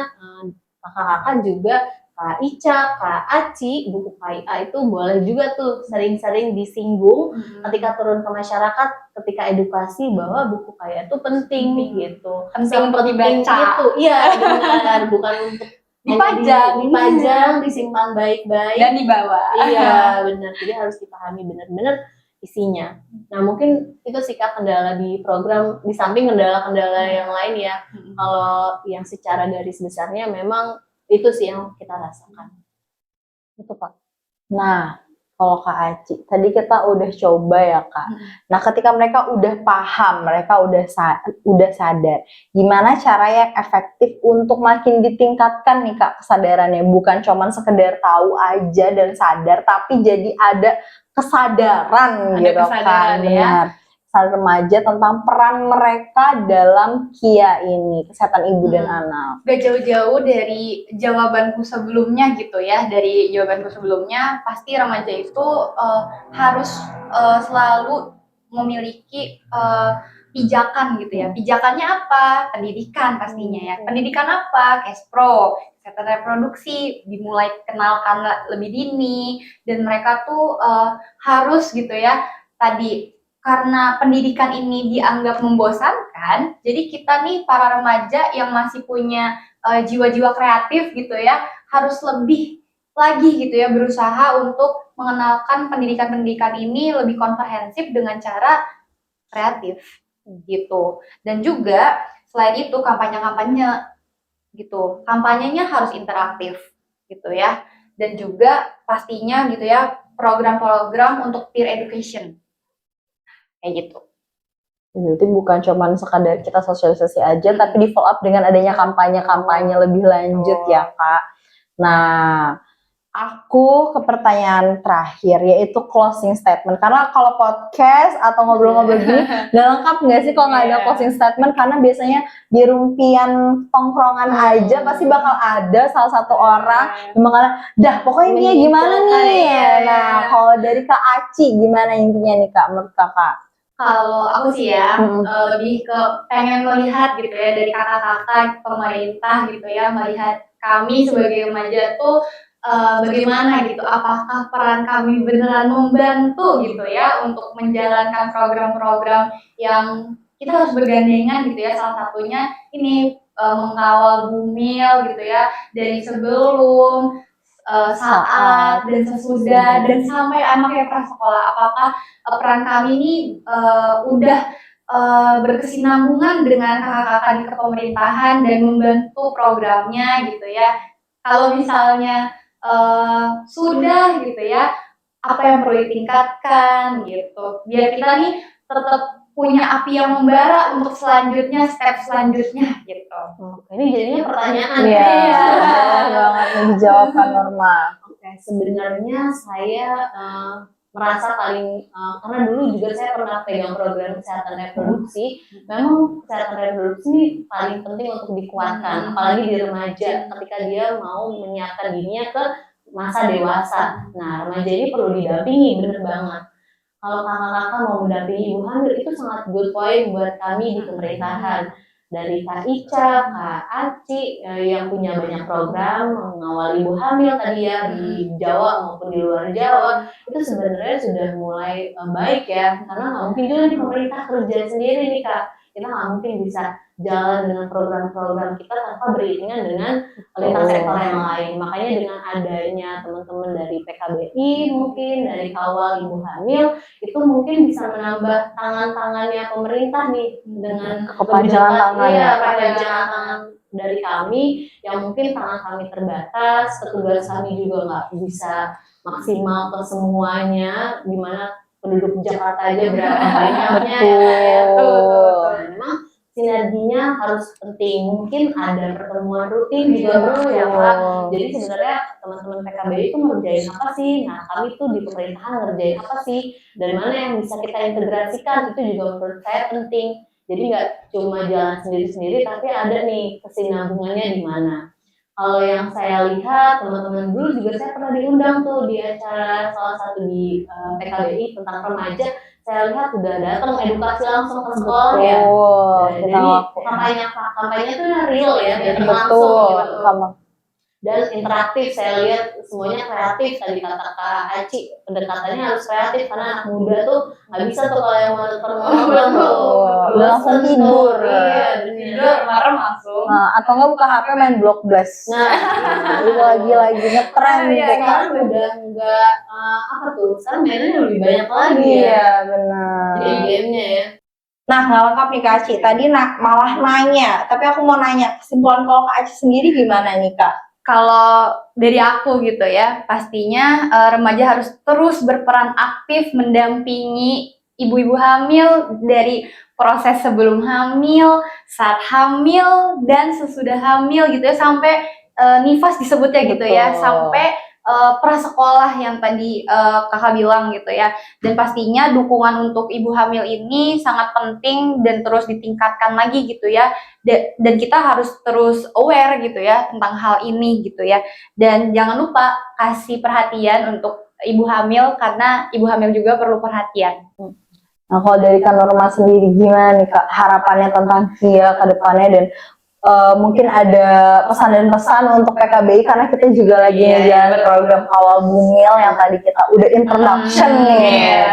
kakak-kakak juga Kak Ica, Kak Aci, buku KIA itu boleh juga tuh sering-sering disinggung ketika turun ke masyarakat, ketika edukasi bahwa buku KIA itu penting gitu. Penting untuk dibaca. Itu, iya benar, bukan untuk dipajang, disimpan baik-baik dan dibawa. Iya benar, jadi harus dipahami benar-benar isinya. Nah mungkin itu sih Kak kendala di program, di samping kendala-kendala yang lain ya. Kalau yang secara garis besarnya memang itu sih yang kita rasakan. Itu Pak. Nah, kalau Kak Aci, tadi kita udah coba ya Kak. Nah, ketika mereka udah paham, mereka udah sadar, gimana cara yang efektif untuk makin ditingkatkan nih Kak kesadarannya, bukan cuman sekedar tahu aja dan sadar, tapi jadi ada kesadaran gitu kan. Benar. remaja tentang peran mereka dalam KIA ini, kesehatan ibu dan anak. Gak jauh-jauh dari jawabanku sebelumnya gitu ya, dari jawabanku sebelumnya pasti remaja itu harus selalu memiliki pijakan gitu ya. Pijakannya apa? Pendidikan pastinya ya. Pendidikan apa? Kespro, kesehatan reproduksi, dimulai kenalkan lebih dini, dan mereka tuh harus gitu ya, tadi karena pendidikan ini dianggap membosankan, jadi kita nih para remaja yang masih punya jiwa-jiwa kreatif gitu ya, harus lebih lagi gitu ya berusaha untuk mengenalkan pendidikan-pendidikan ini lebih komprehensif dengan cara kreatif gitu. Dan juga selain itu kampanye-kampanye gitu, kampanyenya harus interaktif gitu ya. Dan juga pastinya gitu ya program-program untuk peer education kayak gitu. Berarti bukan cuma sekadar kita sosialisasi aja, tapi di follow up dengan adanya kampanye-kampanye lebih lanjut ya Kak. Nah, aku ke pertanyaan terakhir, yaitu closing statement. Karena kalau podcast atau ngobrol-ngobrol gini, nggak lengkap nggak sih kalau nggak ada closing statement? Karena biasanya di rumpian tongkrongan aja pasti bakal ada salah satu orang yang bakal, dah pokoknya intinya gimana nih? Nah, kalau dari Kak Aci, gimana intinya nih Kak, menurut Kakak? Kalau aku sih ya lebih ke pengen melihat gitu ya dari kakak-kakak pemerintah gitu ya, melihat kami sebagai remaja tuh bagaimana gitu, apakah peran kami beneran membantu gitu ya untuk menjalankan program-program yang kita harus bergandengan gitu ya, salah satunya ini mengawal Bumil gitu ya, dari sebelum, saat dan sesudah dan sampai anaknya prasekolah. Apakah peran kami ini udah berkesinambungan dengan kakak-kakak di kepemerintahan dan membantu programnya gitu ya. Kalau misalnya sudah gitu ya, apa yang perlu ditingkatkan gitu, biar kita nih tetap punya api yang membara untuk selanjutnya, step selanjutnya gitu. Ini jadinya pertanyaan Iya, ya. banget nih dijawab Kak Norma. Oke, sebenarnya saya merasa paling karena dulu juga saya pernah pegang program kesehatan reproduksi. Memang kesehatan reproduksi ini paling penting untuk dikuatkan, apalagi di remaja ketika dia mau menyiapkan dirinya ke masa dewasa. Nah, remaja ini perlu didampingi, bener banget. Kalau kakak-kakak mau mendampingi ibu hamil itu sangat good point buat kami di pemerintahan. Dari Kak Ica, Kak Aci yang punya banyak program mengawal ibu hamil tadi ya di Jawa maupun di luar Jawa, itu sebenarnya sudah mulai baik ya, karena nggak mungkin juga nih pemerintah kerja sendiri nih Kak, kita nggak mungkin bisa jalan dengan program-program kita tanpa beriringan dengan lintas sektor yang lain. Makanya dengan adanya teman-teman dari PKBI mungkin dari Kawal Ibu Hamil itu mungkin bisa menambah tangan-tangannya pemerintah nih dengan Kepanjangan tangan ya. kepanjangan tangan dari kami yang mungkin tangan kami terbatas, petugas kami juga nggak bisa maksimal ke semuanya, dimana penduduk Jakarta aja berapa banyaknya ya. Memang sinerginya harus penting. Mungkin ada pertemuan rutin juga perlu ya Pak. Jadi sebenarnya teman-teman PKBI itu ngerjain apa sih? Nah kami tuh di pemerintahan ngerjain apa sih? Dari mana yang bisa kita integrasikan? Itu juga menurut saya penting. Jadi nggak cuma jalan sendiri-sendiri, tapi ada nih kesinambungannya di mana. Kalau yang saya lihat teman-teman dulu juga saya pernah diundang tuh di acara salah satu di PKBI tentang remaja. Saya lihat udah datang edukasi langsung ke sekolah ya. Jadi kampanye itu real ya, datang langsung gitu. Dan interaktif, saya lihat semuanya kreatif. Tadi kata Kak Aci, pendekatannya harus kreatif karena anak muda tuh nggak bisa tuh kalau yang mau nonton tuh langsung tidur. Iya, tidur marem langsung. Nah, atau nggak buka HP main Block Blast. Nah, itu lagi ngetren gitu kan. Sekarang udah nggak apa tuh, sekarang mainnya lebih banyak lagi ya. Iya, benar. Jadi gamenya ya. Nah, nggak lengkap nih Kak Aci. Tadi malah nanya, tapi aku mau nanya kesimpulan kalau Kak Aci sendiri gimana nih Kak? Kalau dari aku gitu ya, pastinya remaja harus terus berperan aktif mendampingi ibu-ibu hamil dari proses sebelum hamil, saat hamil, dan sesudah hamil gitu ya, sampai nifas disebutnya gitu ya, sampai prasekolah yang tadi kakak bilang gitu ya. Dan pastinya dukungan untuk ibu hamil ini sangat penting dan terus ditingkatkan lagi gitu ya. Dan kita harus terus aware gitu ya tentang hal ini gitu ya. Dan jangan lupa kasih perhatian untuk ibu hamil karena ibu hamil juga perlu perhatian. Nah, kalau dari Kak Norma sendiri gimana nih Kak harapannya tentang KIA ke depannya, dan mungkin ada pesan dan pesan untuk PKBI karena kita juga lagi ngejalanin program Kawal Bumil yang tadi kita udah introduction nih.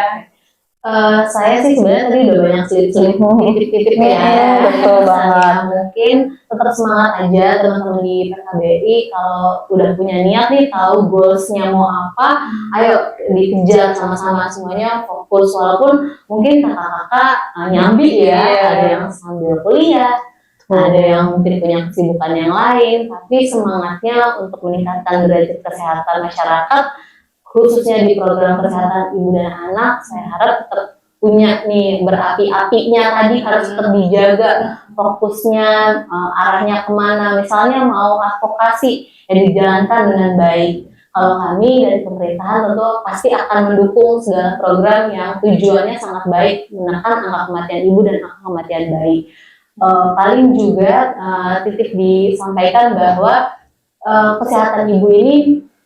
Saya sih sebenarnya tadi udah banyak selip-selip titip-titip ya. Betul banget. Mungkin tetap semangat aja teman-teman di PKBI, kalau udah punya niat nih, tahu goalsnya mau apa, ayo dikejar sama-sama semuanya, fokus. Walaupun mungkin kakak-kakak nyambi ya, ada yang sambil kuliah, ada yang mungkin punya kesibukan yang lain, tapi semangatnya untuk meningkatkan derajat kesehatan masyarakat, khususnya di program kesehatan ibu dan anak, saya harap tetap punya nih berapi-apinya tadi, harus tetap dijaga fokusnya, arahnya kemana. Misalnya mau advokasi yang dijalankan dengan baik. Kalau kami dari pemerintahan tentu pasti akan mendukung segala program yang tujuannya sangat baik, menekan angka kematian ibu dan angka kematian bayi. Paling juga titik disampaikan bahwa kesehatan ibu ini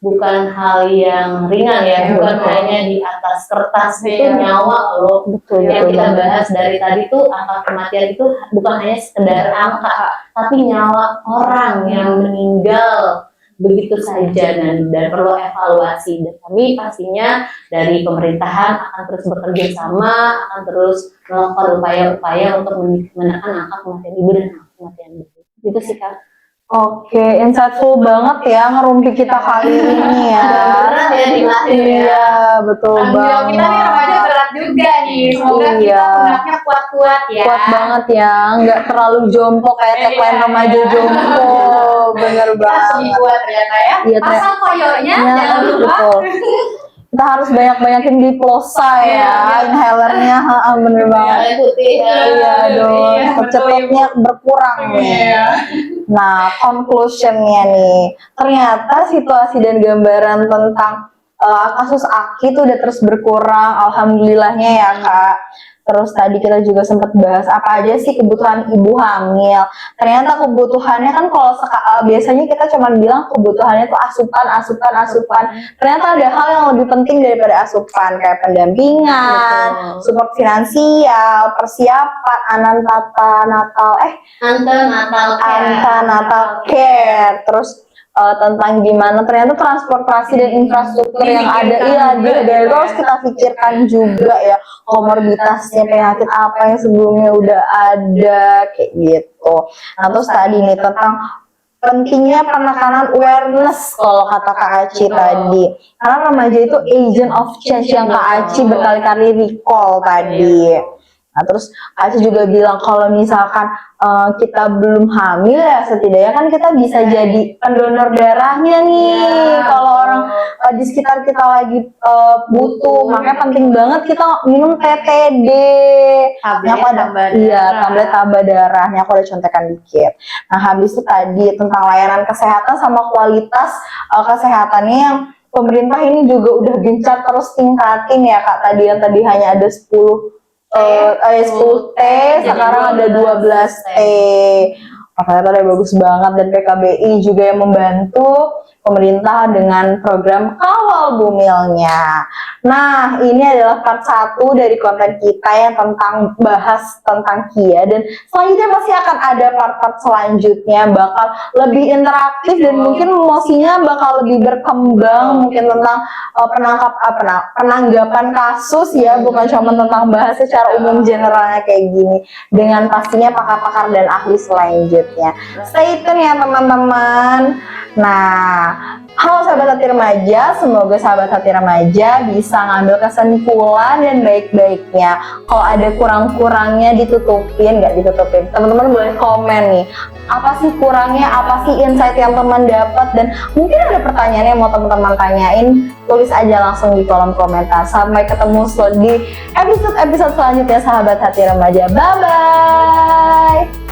bukan hal yang ringan ya, bukan hanya di atas kertas, itu nyawa loh. Yang kita bahas dari tadi tuh angka kematian itu bukan hanya sekedar angka, tapi nyawa orang yang meninggal begitu saja, dan perlu evaluasi. Dan kami pastinya dari pemerintahan akan terus bekerja sama, akan terus melakukan upaya-upaya untuk menekan angka kematian ibu dan angka kematian bayi. Itu sih Kak. Oke, insightful banget ya ngerumpi kita kali ini ya. Berat ya dilatih ya. Iya, betul banget. Kita nih remaja berat juga nih. Semoga kita pundaknya kuat-kuat ya. Kuat banget ya, nggak terlalu jompo kayak tagline remaja jompo. Bener banget. Lebih kuat ternyata ya. Iya, Pasang koyornya, ya, jangan lupa. betul. Kita harus banyak-banyakin diplosa ya, inhalernya, bener banget. Iya dong, cepetnya berkurang nih. Nah, conclusionnya nih, ternyata situasi dan gambaran tentang kasus Aki itu udah terus berkurang, alhamdulillahnya ya Kak. Terus tadi kita juga sempat bahas apa aja sih kebutuhan ibu hamil. Ternyata kebutuhannya kan kalau biasanya kita cuma bilang kebutuhannya tuh asupan. Ternyata ada hal yang lebih penting daripada asupan, kayak pendampingan, support finansial, persiapan, antenatal care, terus tentang gimana ternyata transportasi dan infrastruktur yang ada, dari itu harus kita pikirkan juga ya, komorbitasnya, penyakit apa yang sebelumnya udah ada kayak gitu. Nah terus tadi nih tentang pentingnya penekanan awareness kalau kata Kak Aci tadi, karena remaja itu agent of change yang Kak Aci berkali-kali recall tadi. Nah terus Aci juga bilang kalau misalkan kita belum hamil ya setidaknya kan kita bisa jadi pendonor darahnya nih kalau orang di sekitar kita lagi butuh. Makanya penting banget kita minum TTD, tablet tambah darah. Ini aku udah contekan dikit. Nah habis itu tadi tentang layanan kesehatan sama kualitas kesehatannya yang pemerintah ini juga udah gencar terus tingkatin ya Kak. Tadi yang tadi hanya ada 10 T, sekarang ada 12 T. Ternyata udah bagus banget, dan PKBI juga yang membantu pemerintah dengan program Kawal Bumilnya. Nah, ini adalah part 1 dari konten kita yang tentang bahas tentang KIA, dan selanjutnya masih akan ada part-part selanjutnya, bakal lebih interaktif dan mungkin emosinya bakal lebih berkembang, mungkin tentang penanggapan kasus ya, bukan cuma tentang bahas secara umum generalnya kayak gini, dengan pastinya pakar-pakar dan ahli selanjutnya. Stay tune ya teman-teman. Nah, halo sahabat hati remaja, semoga sahabat hati remaja bisa ngambil kesimpulan dan baik-baiknya. Kalau ada kurang-kurangnya ditutupin, nggak ditutupin, teman-teman boleh komen nih, apa sih kurangnya, apa sih insight yang teman dapat, dan mungkin ada pertanyaan yang mau teman-teman tanyain, tulis aja langsung di kolom komentar. Sampai ketemu di episode selanjutnya sahabat hati remaja, bye bye.